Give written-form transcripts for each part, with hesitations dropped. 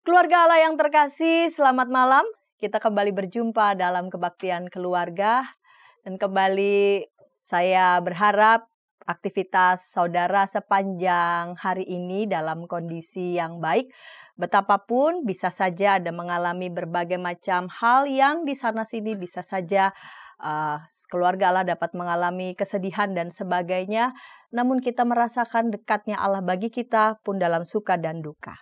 Keluarga Allah yang terkasih, selamat malam. Kita kembali berjumpa dalam kebaktian keluarga. Dan kembali saya berharap aktivitas saudara sepanjang hari ini dalam kondisi yang baik. Betapapun bisa saja ada mengalami berbagai macam hal yang di sana-sini bisa saja keluarga Allah dapat mengalami kesedihan dan sebagainya. Namun kita merasakan dekatnya Allah bagi kita pun dalam suka dan duka.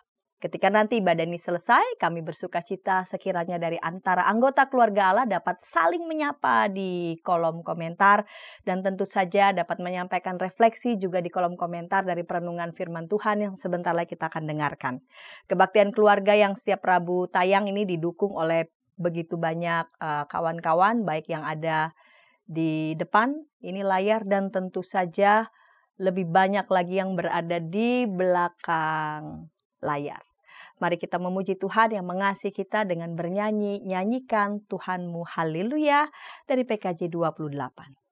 Ketika nanti ibadah ini selesai, kami bersuka cita sekiranya dari antara anggota keluarga Allah dapat saling menyapa di kolom komentar. Dan tentu saja dapat menyampaikan refleksi juga di kolom komentar dari perenungan firman Tuhan yang sebentar lagi kita akan dengarkan. Kebaktian keluarga yang setiap Rabu tayang ini didukung oleh begitu banyak kawan-kawan, baik yang ada di depan, ini layar, dan tentu saja lebih banyak lagi yang berada di belakang layar. Mari kita memuji Tuhan yang mengasihi kita dengan bernyanyi, nyanyikan Tuhanmu haleluya dari PKJ 28.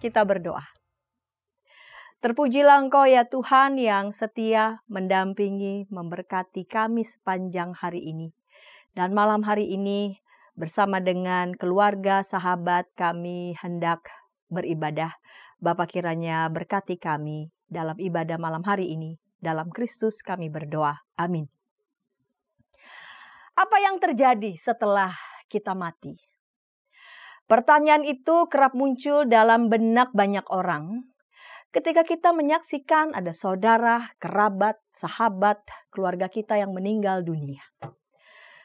Kita berdoa. Terpujilah Engkau ya Tuhan yang setia mendampingi, memberkati kami sepanjang hari ini. Dan malam hari ini bersama dengan keluarga, sahabat kami hendak beribadah. Bapa kiranya berkati kami dalam ibadah malam hari ini. Dalam Kristus kami berdoa. Amin. Apa yang terjadi setelah kita mati? Pertanyaan itu kerap muncul dalam benak banyak orang ketika kita menyaksikan ada saudara, kerabat, sahabat, keluarga kita yang meninggal dunia.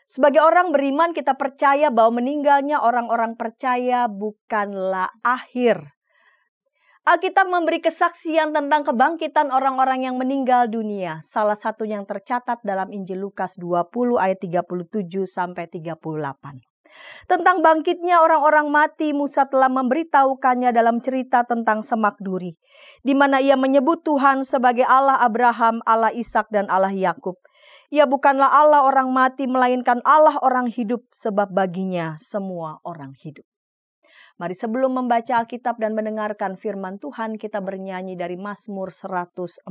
Sebagai orang beriman kita percaya bahwa meninggalnya orang-orang percaya bukanlah akhir. Alkitab memberi kesaksian tentang kebangkitan orang-orang yang meninggal dunia. Salah satu yang tercatat dalam Injil Lukas 20 ayat 37 sampai 38. Tentang bangkitnya orang-orang mati, Musa telah memberitahukannya dalam cerita tentang Semak Duri, di mana ia menyebut Tuhan sebagai Allah Abraham, Allah Ishak, dan Allah Yakub. Ia bukanlah Allah orang mati, melainkan Allah orang hidup, sebab baginya semua orang hidup. Mari sebelum membaca Alkitab dan mendengarkan firman Tuhan, kita bernyanyi dari Mazmur 145.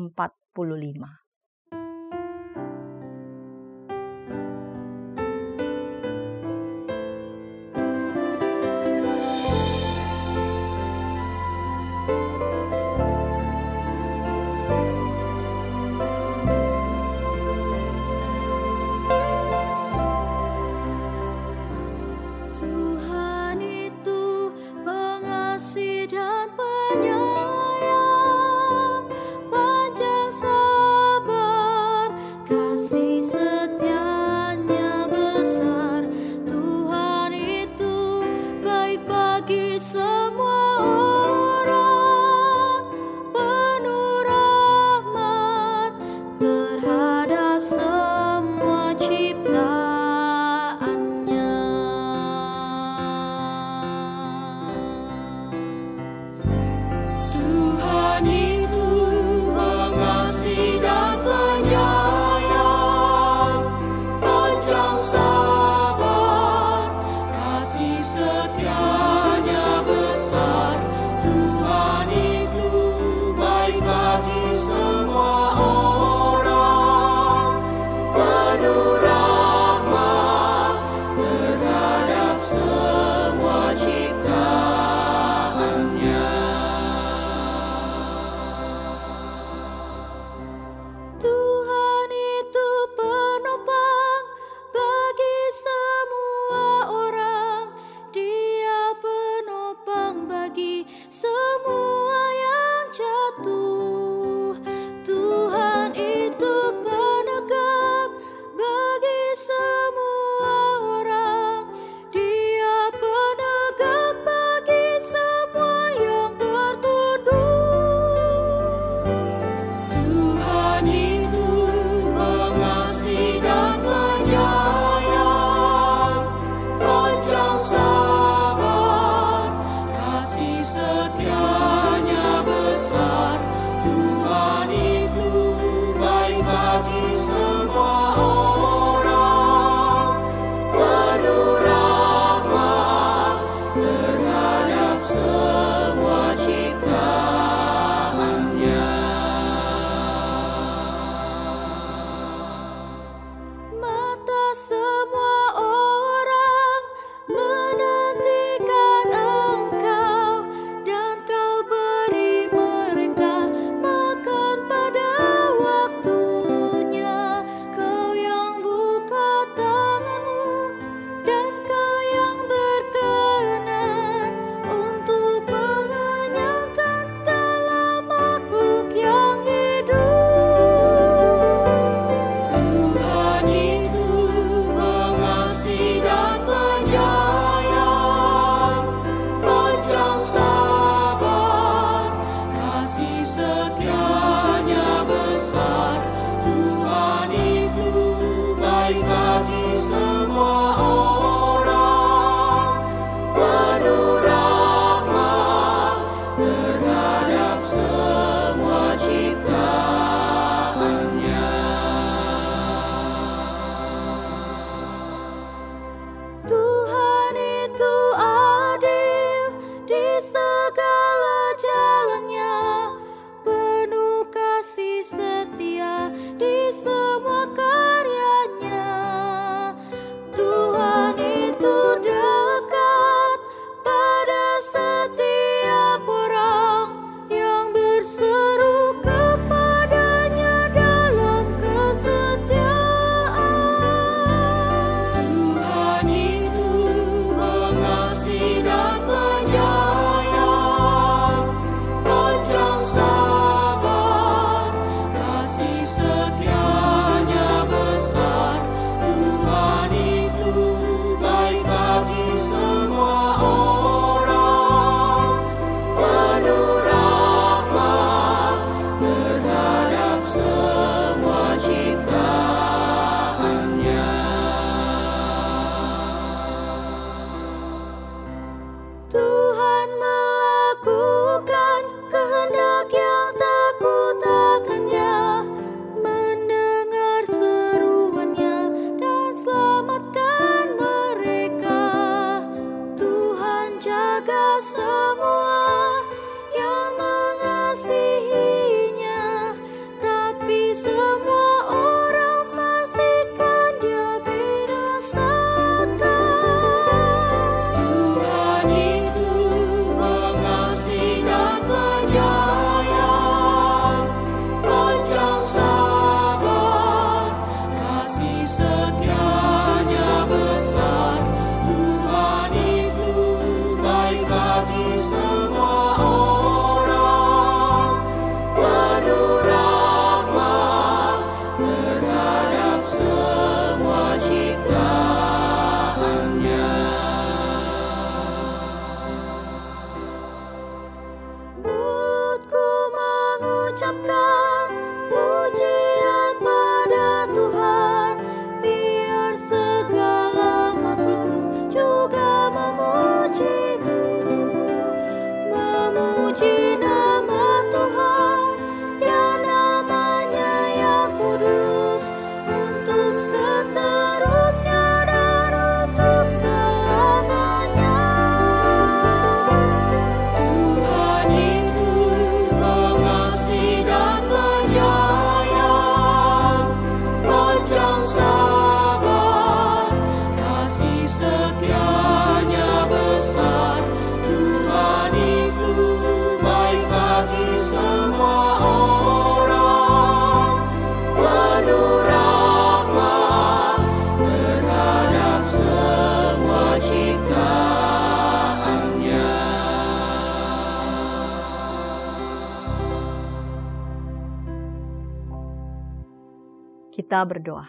Kita berdoa.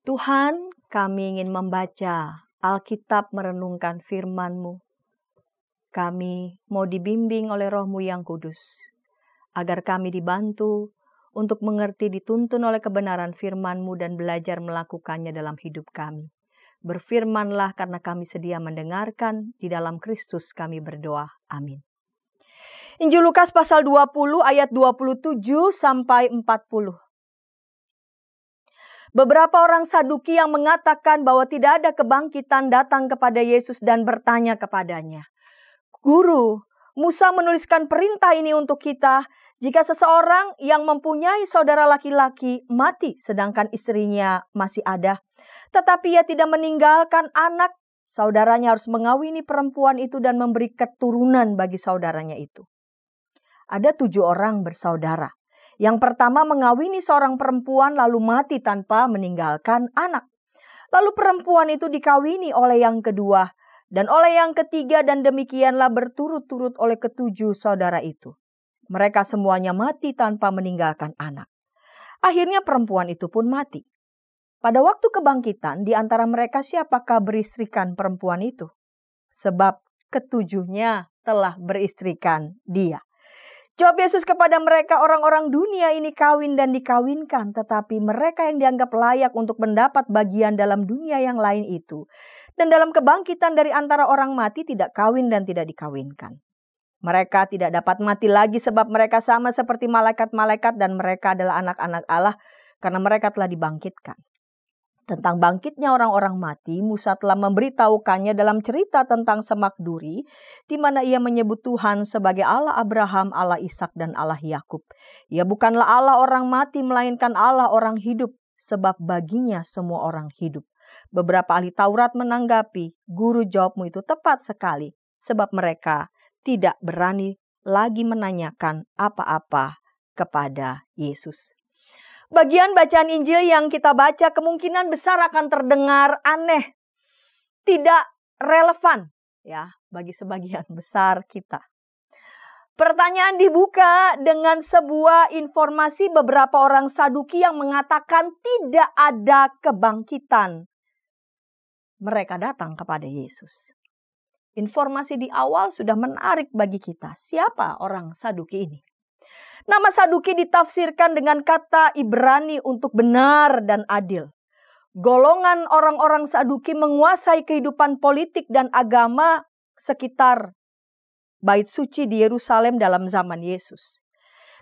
Tuhan, kami ingin membaca Alkitab, merenungkan firman-Mu. Kami mau dibimbing oleh Roh-Mu yang kudus, agar kami dibantu untuk mengerti, dituntun oleh kebenaran firman-Mu dan belajar melakukannya dalam hidup kami. Berfirmanlah karena kami sedia mendengarkan, di dalam Kristus kami berdoa. Amin. Injil Lukas pasal 20 ayat 27 sampai 40. Beberapa orang Saduki yang mengatakan bahwa tidak ada kebangkitan datang kepada Yesus dan bertanya kepadanya, "Guru, Musa menuliskan perintah ini untuk kita, jika seseorang yang mempunyai saudara laki-laki mati sedangkan istrinya masih ada, tetapi ia tidak meninggalkan anak, saudaranya harus mengawini perempuan itu dan memberi keturunan bagi saudaranya itu. Ada 7 orang bersaudara. Yang pertama mengawini seorang perempuan lalu mati tanpa meninggalkan anak. Lalu perempuan itu dikawini oleh yang kedua dan oleh yang ketiga, dan demikianlah berturut-turut oleh ke-7 saudara itu. Mereka semuanya mati tanpa meninggalkan anak. Akhirnya perempuan itu pun mati. Pada waktu kebangkitan, di antara mereka siapakah beristrikan perempuan itu? Sebab ke-7-nya telah beristrikan dia. Jawab Yesus kepada mereka, orang-orang dunia ini kawin dan dikawinkan, tetapi mereka yang dianggap layak untuk mendapat bagian dalam dunia yang lain itu, dan dalam kebangkitan dari antara orang mati tidak kawin dan tidak dikawinkan. Mereka tidak dapat mati lagi sebab mereka sama seperti malaikat-malaikat dan mereka adalah anak-anak Allah karena mereka telah dibangkitkan. Tentang bangkitnya orang-orang mati, Musa telah memberitahukannya dalam cerita tentang semak duri, di mana ia menyebut Tuhan sebagai Allah Abraham, Allah Ishak, dan Allah Yakub. Ia bukanlah Allah orang mati, melainkan Allah orang hidup, sebab baginya semua orang hidup. Beberapa ahli Taurat menanggapi, "Guru, jawabmu itu tepat sekali, sebab mereka tidak berani lagi menanyakan apa-apa kepada Yesus." Bagian bacaan Injil yang kita baca kemungkinan besar akan terdengar aneh, tidak relevan ya bagi sebagian besar kita. Pertanyaan dibuka dengan sebuah informasi beberapa orang Saduki yang mengatakan tidak ada kebangkitan. Mereka datang kepada Yesus. Informasi di awal sudah menarik bagi kita. Siapa orang Saduki ini? Nama Saduki ditafsirkan dengan kata Ibrani untuk benar dan adil. Golongan orang-orang Saduki menguasai kehidupan politik dan agama sekitar Bait Suci di Yerusalem dalam zaman Yesus.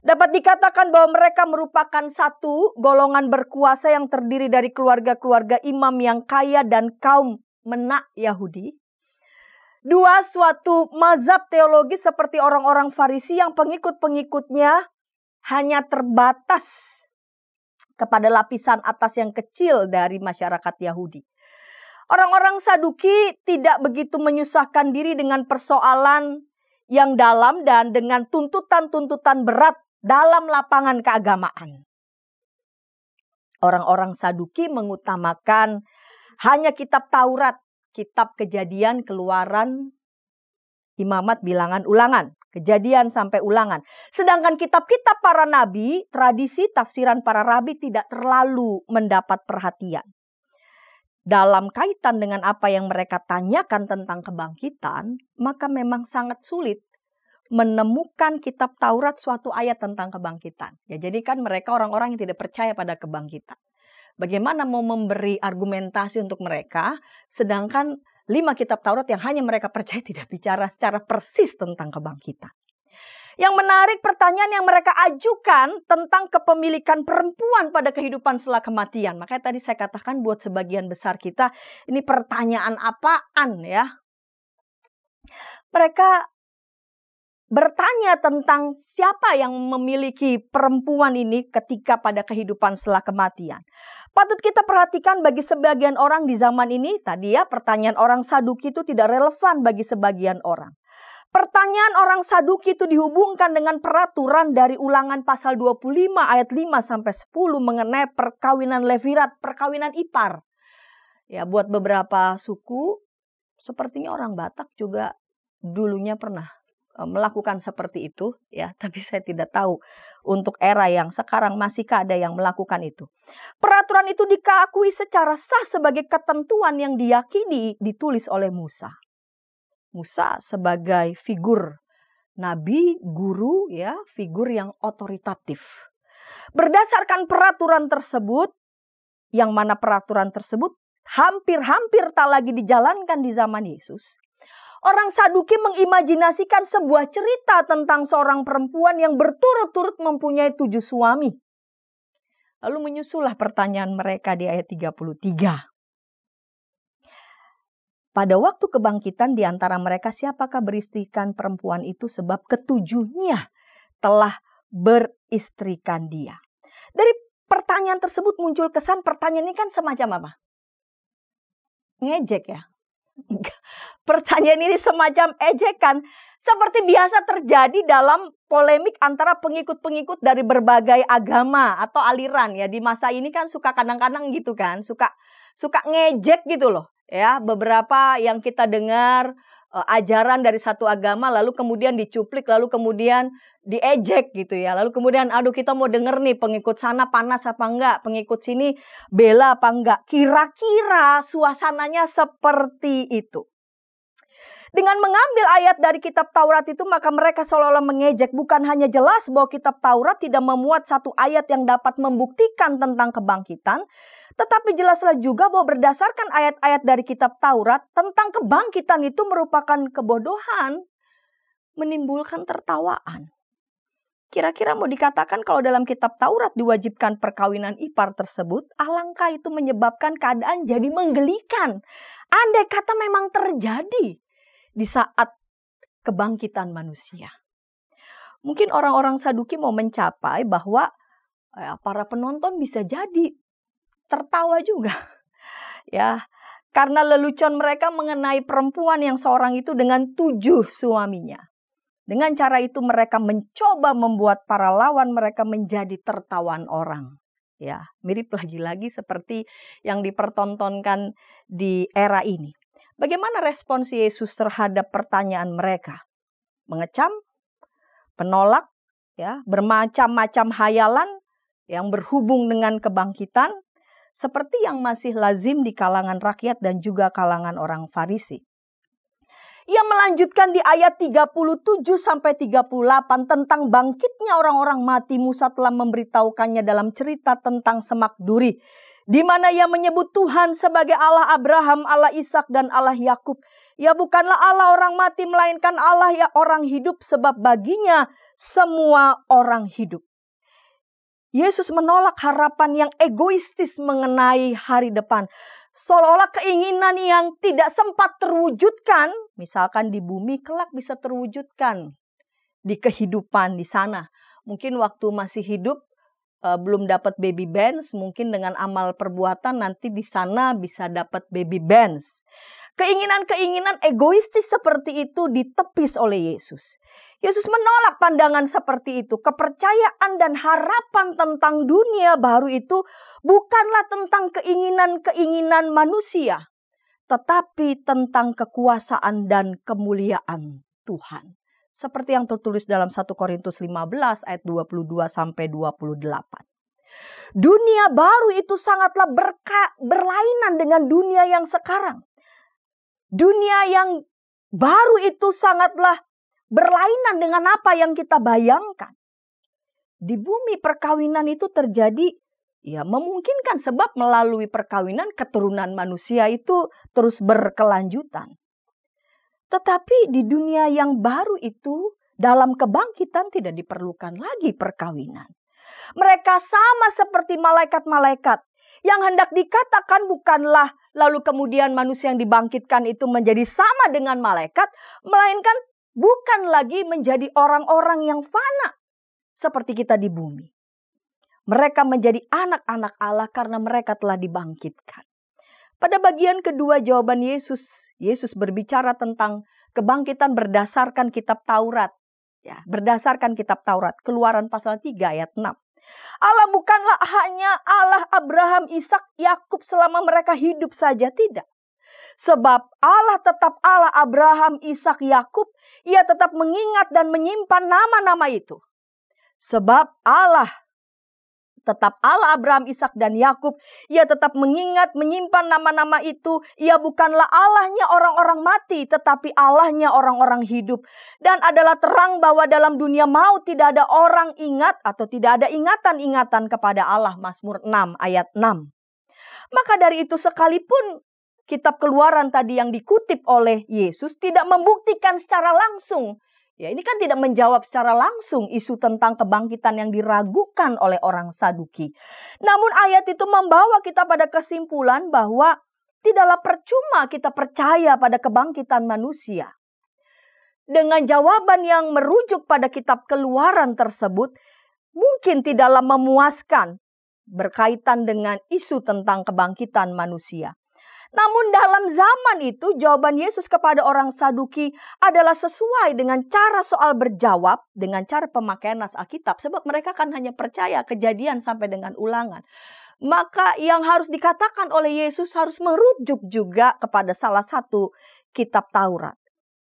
Dapat dikatakan bahwa mereka merupakan satu golongan berkuasa yang terdiri dari keluarga-keluarga imam yang kaya dan kaum menak Yahudi. 2, suatu mazhab teologi seperti orang-orang Farisi yang pengikut-pengikutnya hanya terbatas kepada lapisan atas yang kecil dari masyarakat Yahudi. Orang-orang Saduki tidak begitu menyusahkan diri dengan persoalan yang dalam dan dengan tuntutan-tuntutan berat dalam lapangan keagamaan. Orang-orang Saduki mengutamakan hanya kitab Taurat, kitab Kejadian, Keluaran, Imamat, Bilangan, Ulangan. Kejadian sampai Ulangan. Sedangkan kitab-kitab para nabi, tradisi tafsiran para rabi tidak terlalu mendapat perhatian. Dalam kaitan dengan apa yang mereka tanyakan tentang kebangkitan, maka memang sangat sulit menemukan kitab Taurat suatu ayat tentang kebangkitan. Ya, jadi kan mereka orang-orang yang tidak percaya pada kebangkitan. Bagaimana mau memberi argumentasi untuk mereka, sedangkan 5 kitab Taurat yang hanya mereka percaya tidak bicara secara persis tentang kebangkitan. Yang menarik, pertanyaan yang mereka ajukan tentang kepemilikan perempuan pada kehidupan setelah kematian. Makanya tadi saya katakan buat sebagian besar kita, ini pertanyaan apaan ya? Mereka bertanya tentang siapa yang memiliki perempuan ini ketika pada kehidupan setelah kematian. Patut kita perhatikan bagi sebagian orang di zaman ini, tadi ya pertanyaan orang Saduki itu tidak relevan bagi sebagian orang. Pertanyaan orang Saduki itu dihubungkan dengan peraturan dari Ulangan pasal 25 ayat 5 sampai 10 mengenai perkawinan levirat, perkawinan ipar. Ya, buat beberapa suku, sepertinya orang Batak juga dulunya pernah melakukan seperti itu ya, tapi saya tidak tahu untuk era yang sekarang masihkah ada yang melakukan itu. Peraturan itu diakui secara sah sebagai ketentuan yang diyakini ditulis oleh Musa. Musa sebagai figur nabi, guru ya, figur yang otoritatif. Berdasarkan peraturan tersebut, yang mana peraturan tersebut hampir-hampir tak lagi dijalankan di zaman Yesus. Orang Saduki mengimajinasikan sebuah cerita tentang seorang perempuan yang berturut-turut mempunyai 7 suami. Lalu menyusullah pertanyaan mereka di ayat 33. Pada waktu kebangkitan di antara mereka siapakah beristrikan perempuan itu sebab ketujuhnya telah beristrikan dia. Dari pertanyaan tersebut muncul kesan pertanyaan ini kan semacam apa? Ngejek ya. Pertanyaan ini semacam ejekan. Seperti biasa terjadi dalam polemik antara pengikut-pengikut dari berbagai agama atau aliran ya. Di masa ini kan suka kadang-kadang gitu kan. Suka ngejek gitu loh. Ya, beberapa yang kita dengar ajaran dari satu agama lalu kemudian dicuplik, lalu kemudian diejek gitu ya. Lalu kemudian aduh kita mau denger nih pengikut sana panas apa enggak, pengikut sini bela apa enggak. Kira-kira suasananya seperti itu. Dengan mengambil ayat dari kitab Taurat itu maka mereka seolah-olah mengejek. Bukan hanya jelas bahwa kitab Taurat tidak memuat satu ayat yang dapat membuktikan tentang kebangkitan, tetapi jelaslah juga bahwa berdasarkan ayat-ayat dari kitab Taurat tentang kebangkitan itu merupakan kebodohan, menimbulkan tertawaan. Kira-kira mau dikatakan kalau dalam kitab Taurat diwajibkan perkawinan ipar tersebut, alangkah itu menyebabkan keadaan jadi menggelikan. Andai kata memang terjadi di saat kebangkitan manusia. Mungkin orang-orang Saduki mau mencapai bahwa para penonton bisa jadi tertawa juga. Ya, karena lelucon mereka mengenai perempuan yang seorang itu dengan 7 suaminya. Dengan cara itu mereka mencoba membuat para lawan mereka menjadi tertawan orang. Ya, mirip lagi-lagi seperti yang dipertontonkan di era ini. Bagaimana respons Yesus terhadap pertanyaan mereka? Mengecam, penolak, ya, bermacam-macam hayalan yang berhubung dengan kebangkitan, seperti yang masih lazim di kalangan rakyat dan juga kalangan orang Farisi. Ia melanjutkan di ayat 37-38 tentang bangkitnya orang-orang mati. Musa telah memberitahukannya dalam cerita tentang semak duri, di mana ia menyebut Tuhan sebagai Allah Abraham, Allah Ishak dan Allah Yakub. Ia bukanlah Allah orang mati melainkan Allah ya orang hidup, sebab baginya semua orang hidup. Yesus menolak harapan yang egoistis mengenai hari depan. Seolah-olah keinginan yang tidak sempat terwujudkan, misalkan di bumi kelak bisa terwujudkan di kehidupan di sana. Mungkin waktu masih hidup belum dapat baby bands, mungkin dengan amal perbuatan nanti di sana bisa dapat baby bands. Keinginan-keinginan egoistis seperti itu ditepis oleh Yesus. Yesus menolak pandangan seperti itu. Kepercayaan dan harapan tentang dunia baru itu bukanlah tentang keinginan-keinginan manusia, tetapi tentang kekuasaan dan kemuliaan Tuhan. Seperti yang tertulis dalam 1 Korintus 15 ayat 22-28. Dunia baru itu sangatlah berlainan dengan dunia yang sekarang. Dunia yang baru itu sangatlah berlainan dengan apa yang kita bayangkan. Di bumi perkawinan itu terjadi, ya memungkinkan sebab melalui perkawinan keturunan manusia itu terus berkelanjutan. Tetapi di dunia yang baru itu dalam kebangkitan tidak diperlukan lagi perkawinan. Mereka sama seperti malaikat-malaikat. Yang hendak dikatakan bukanlah lalu kemudian manusia yang dibangkitkan itu menjadi sama dengan malaikat, melainkan bukan lagi menjadi orang-orang yang fana seperti kita di bumi. Mereka menjadi anak-anak Allah karena mereka telah dibangkitkan. Pada bagian kedua jawaban Yesus berbicara tentang kebangkitan berdasarkan kitab Taurat. Ya, berdasarkan kitab Taurat, Keluaran pasal 3 ayat 6. Allah bukanlah hanya Allah Abraham, Ishak, Yakub selama mereka hidup saja, tidak. Sebab Allah tetap Allah Abraham, Ishak, Yakub. Ia tetap mengingat dan menyimpan nama-nama itu. Sebab Allah tetap Allah Abraham, Ishak, dan Yakub. Ia tetap mengingat, menyimpan nama-nama itu. Ia bukanlah Allahnya orang-orang mati, tetapi Allahnya orang-orang hidup. Dan adalah terang bahwa dalam dunia maut tidak ada orang ingat atau tidak ada ingatan-ingatan kepada Allah. Mazmur 6 ayat 6. Maka dari itu sekalipun kitab Keluaran tadi yang dikutip oleh Yesus tidak membuktikan secara langsung. Ya, ini kan tidak menjawab secara langsung isu tentang kebangkitan yang diragukan oleh orang Saduki. Namun ayat itu membawa kita pada kesimpulan bahwa tidaklah percuma kita percaya pada kebangkitan manusia. Dengan jawaban yang merujuk pada kitab Keluaran tersebut, mungkin tidaklah memuaskan berkaitan dengan isu tentang kebangkitan manusia. Namun dalam zaman itu jawaban Yesus kepada orang Saduki adalah sesuai dengan cara soal berjawab, dengan cara pemakaian nas Alkitab. Sebab mereka kan hanya percaya Kejadian sampai dengan Ulangan. Maka yang harus dikatakan oleh Yesus harus merujuk juga kepada salah satu kitab Taurat.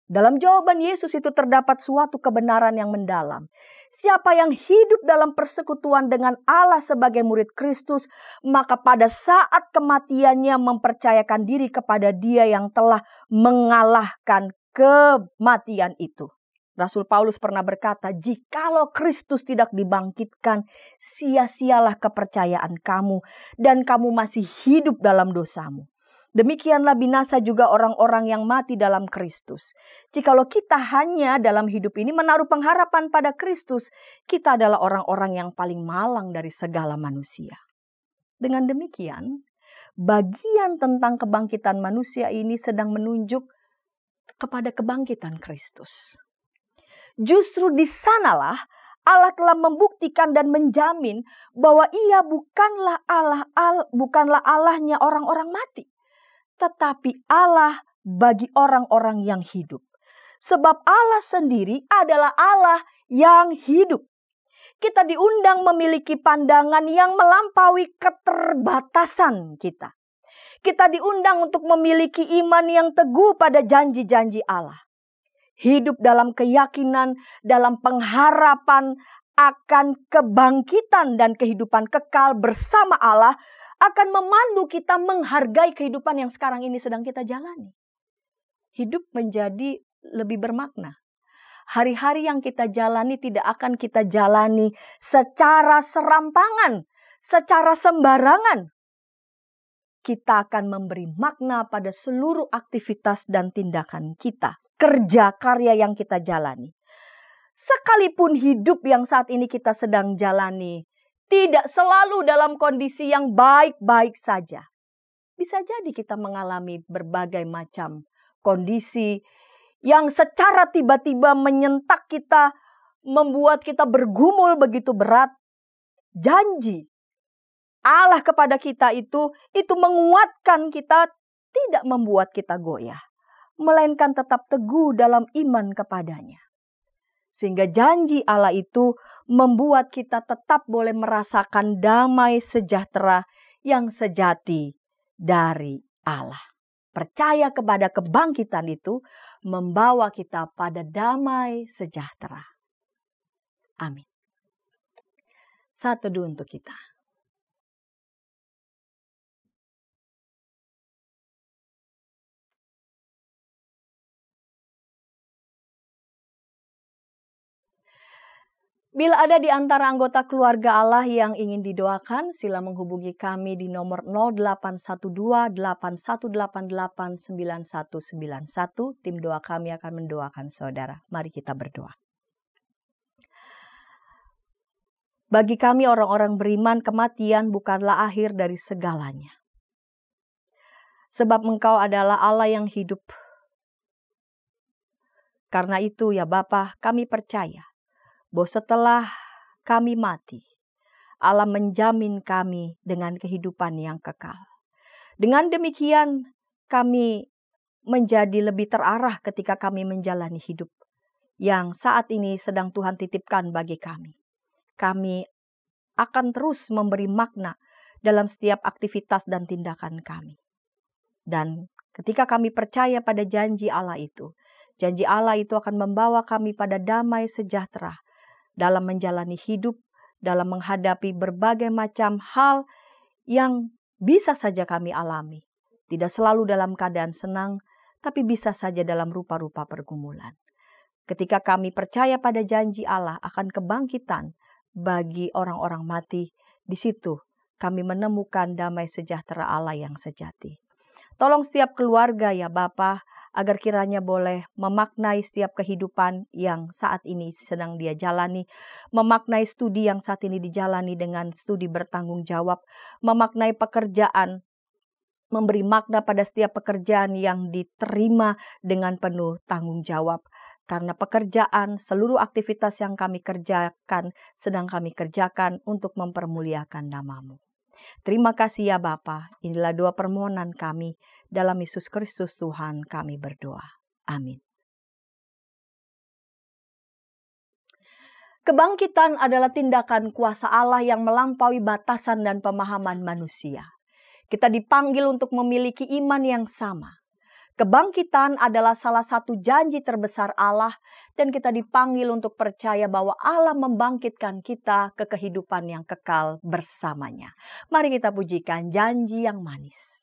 Dalam jawaban Yesus itu terdapat suatu kebenaran yang mendalam. Siapa yang hidup dalam persekutuan dengan Allah sebagai murid Kristus, maka pada saat kematiannya mempercayakan diri kepada Dia yang telah mengalahkan kematian itu. Rasul Paulus pernah berkata, "Jikalau Kristus tidak dibangkitkan, sia-sialah kepercayaan kamu dan kamu masih hidup dalam dosamu. Demikianlah binasa juga orang-orang yang mati dalam Kristus." Jikalau kita hanya dalam hidup ini menaruh pengharapan pada Kristus, kita adalah orang-orang yang paling malang dari segala manusia. Dengan demikian, bagian tentang kebangkitan manusia ini sedang menunjuk kepada kebangkitan Kristus. Justru di sanalah Allah telah membuktikan dan menjamin bahwa Ia bukanlah Allahnya orang-orang mati, tetapi Allah bagi orang-orang yang hidup. Sebab Allah sendiri adalah Allah yang hidup. Kita diundang memiliki pandangan yang melampaui keterbatasan kita. Kita diundang untuk memiliki iman yang teguh pada janji-janji Allah. Hidup dalam keyakinan, dalam pengharapan akan kebangkitan dan kehidupan kekal bersama Allah akan memandu kita menghargai kehidupan yang sekarang ini sedang kita jalani. Hidup menjadi lebih bermakna. Hari-hari yang kita jalani tidak akan kita jalani secara serampangan, secara sembarangan. Kita akan memberi makna pada seluruh aktivitas dan tindakan kita. Kerja, karya yang kita jalani. Sekalipun hidup yang saat ini kita sedang jalani tidak selalu dalam kondisi yang baik-baik saja. Bisa jadi kita mengalami berbagai macam kondisi yang secara tiba-tiba menyentak kita, membuat kita bergumul begitu berat. Janji Allah kepada kita itu menguatkan kita, tidak membuat kita goyah, melainkan tetap teguh dalam iman kepadanya. Sehingga janji Allah itu membuat kita tetap boleh merasakan damai sejahtera yang sejati dari Allah. Percaya kepada kebangkitan itu membawa kita pada damai sejahtera. Amin. Saat teduh untuk kita. Bila ada di antara anggota keluarga Allah yang ingin didoakan, sila menghubungi kami di nomor 0812-8188-9191. Tim doa kami akan mendoakan saudara. Mari kita berdoa. Bagi kami orang-orang beriman, kematian bukanlah akhir dari segalanya. Sebab Engkau adalah Allah yang hidup. Karena itu ya Bapa, kami percaya bahwa setelah kami mati, Allah menjamin kami dengan kehidupan yang kekal. Dengan demikian, kami menjadi lebih terarah ketika kami menjalani hidup yang saat ini sedang Tuhan titipkan bagi kami. Kami akan terus memberi makna dalam setiap aktivitas dan tindakan kami. Dan Ketika kami percaya pada janji Allah itu akan membawa kami pada damai sejahtera dalam menjalani hidup, dalam menghadapi berbagai macam hal yang bisa saja kami alami. Tidak selalu dalam keadaan senang, tapi bisa saja dalam rupa-rupa pergumulan. Ketika kami percaya pada janji Allah akan kebangkitan bagi orang-orang mati, di situ kami menemukan damai sejahtera Allah yang sejati. Tolong setiap keluarga ya Bapa, agar kiranya boleh memaknai setiap kehidupan yang saat ini sedang dia jalani, memaknai studi yang saat ini dijalani dengan studi bertanggung jawab, memaknai pekerjaan, memberi makna pada setiap pekerjaan yang diterima dengan penuh tanggung jawab. Karena pekerjaan, seluruh aktivitas yang kami kerjakan, sedang kami kerjakan untuk mempermuliakan nama-Mu. Terima kasih ya Bapa, inilah doa permohonan kami, dalam Yesus Kristus Tuhan kami berdoa. Amin. Kebangkitan adalah tindakan kuasa Allah yang melampaui batasan dan pemahaman manusia. Kita dipanggil untuk memiliki iman yang sama. Kebangkitan adalah salah satu janji terbesar Allah dan kita dipanggil untuk percaya bahwa Allah membangkitkan kita ke kehidupan yang kekal bersamanya. Mari kita pujikan janji yang manis.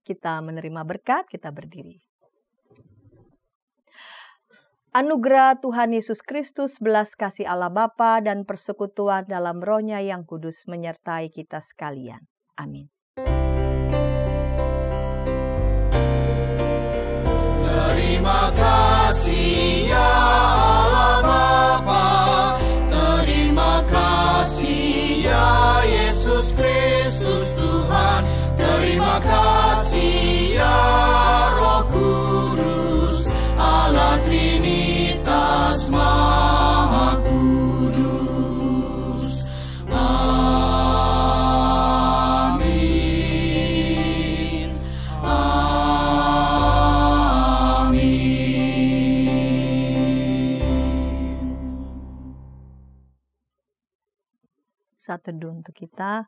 Kita menerima berkat, kita berdiri. Anugerah Tuhan Yesus Kristus, belas kasih Allah Bapa dan persekutuan dalam Roh-Nya yang kudus menyertai kita sekalian. Amin. Terima kasih ya Allah Bapa, terima kasih ya Yesus Kristus Tuhan, terima kasih ya Roh Kudus, Allah Trinitas Maha Kudus. Amin. Amin. Saat teduh untuk kita